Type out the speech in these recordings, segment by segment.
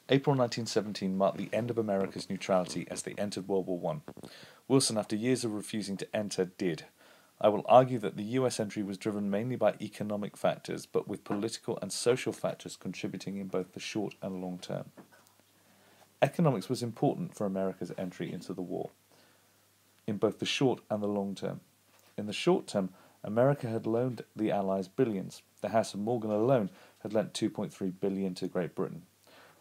April 1917 marked the end of America's neutrality as they entered World War I. Wilson, after years of refusing to enter, did. I will argue that the US entry was driven mainly by economic factors, but with political and social factors contributing in both the short and long term. Economics was important for America's entry into the war, in both the short and the long term. In the short term, America had loaned the Allies billions. The House of Morgan alone had lent $2.3 billion to Great Britain.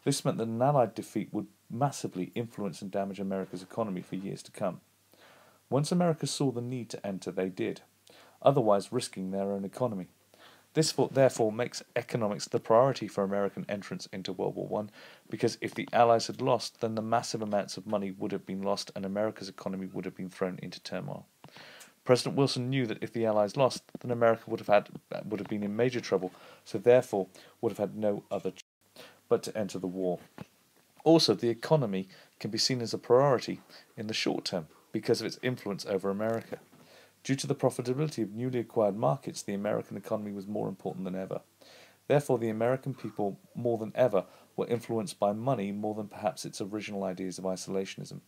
This meant that an Allied defeat would massively influence and damage America's economy for years to come. Once America saw the need to enter, they did, otherwise risking their own economy. This therefore makes economics the priority for American entrance into World War I, because if the Allies had lost, then the massive amounts of money would have been lost and America's economy would have been thrown into turmoil. President Wilson knew that if the Allies lost, then America would have been in major trouble, so therefore would have had no other choice but to enter the war. Also, the economy can be seen as a priority in the short term because of its influence over America. Due to the profitability of newly acquired markets, the American economy was more important than ever. Therefore, the American people, more than ever, were influenced by money more than perhaps its original ideas of isolationism.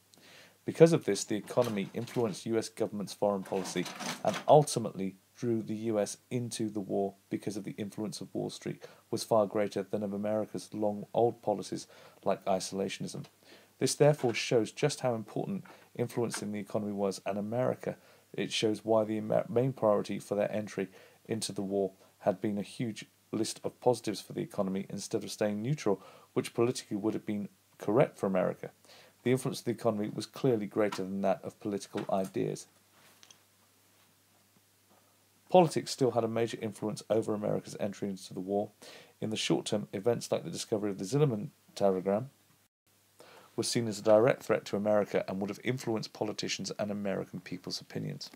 Because of this, the economy influenced US government's foreign policy and ultimately drew the US into the war because of the influence of Wall Street was far greater than of America's long old policies like isolationism. This therefore shows just how important influencing the economy was, and America, it shows why the main priority for their entry into the war had been a huge list of positives for the economy instead of staying neutral, which politically would have been correct for America. The influence of the economy was clearly greater than that of political ideas. Politics still had a major influence over America's entry into the war. In the short term, events like the discovery of the Zimmerman telegram were seen as a direct threat to America and would have influenced politicians and American people's opinions.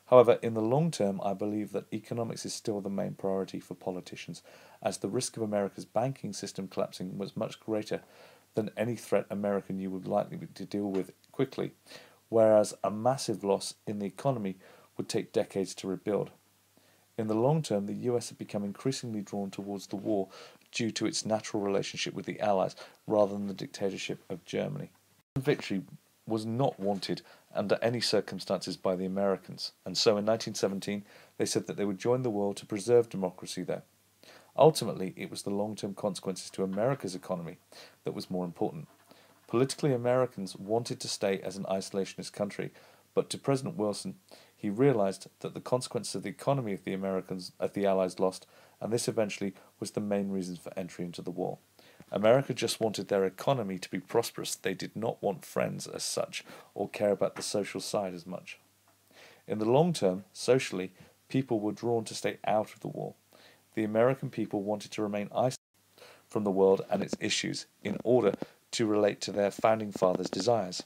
However, in the long term, I believe that economics is still the main priority for politicians, as the risk of America's banking system collapsing was much greater than any threat America knew would likely be to deal with quickly, whereas a massive loss in the economy would take decades to rebuild. In the long term, the US had become increasingly drawn towards the war due to its natural relationship with the Allies rather than the dictatorship of Germany. Victory was not wanted under any circumstances by the Americans, and so in 1917 they said that they would join the war to preserve democracy there. Ultimately, it was the long-term consequences to America's economy that was more important. Politically, Americans wanted to stay as an isolationist country, but to President Wilson, he realized that the consequences of the economy of the Allies lost, and this eventually was the main reason for entry into the war. America just wanted their economy to be prosperous. They did not want friends as such, or care about the social side as much. In the long term, socially, people were drawn to stay out of the war. The American people wanted to remain isolated from the world and its issues in order to relate to their founding fathers' desires.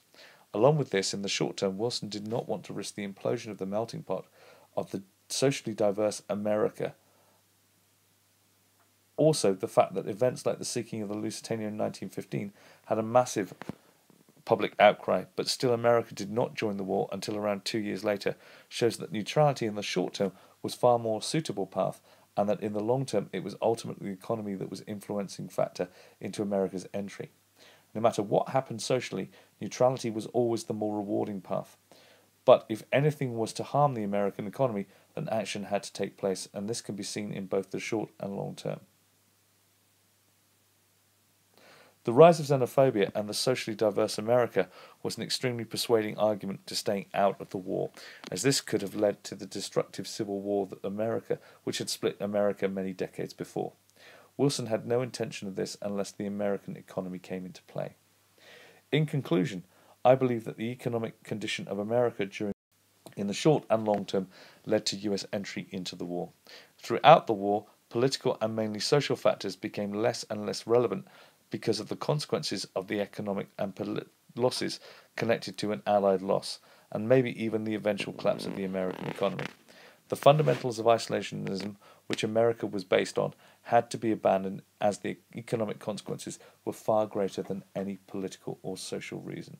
Along with this, in the short term, Wilson did not want to risk the implosion of the melting pot of the socially diverse America. Also, the fact that events like the sinking of the Lusitania in 1915 had a massive public outcry, but still America did not join the war until around 2 years later, shows that neutrality in the short term was far more suitable path, and that in the long term it was ultimately the economy that was influencing factor into America's entry. No matter what happened socially, neutrality was always the more rewarding path. But if anything was to harm the American economy, then action had to take place, and this can be seen in both the short and long term. The rise of xenophobia and the socially diverse America was an extremely persuading argument to staying out of the war, as this could have led to the destructive civil war which had split America many decades before. Wilson had no intention of this unless the American economy came into play. In conclusion, I believe that the economic condition of America in the short and long term led to US entry into the war. Throughout the war, political and mainly social factors became less and less relevant because of the consequences of the economic and losses connected to an Allied loss, and maybe even the eventual collapse of the American economy. The fundamentals of isolationism, which America was based on, had to be abandoned as the economic consequences were far greater than any political or social reason.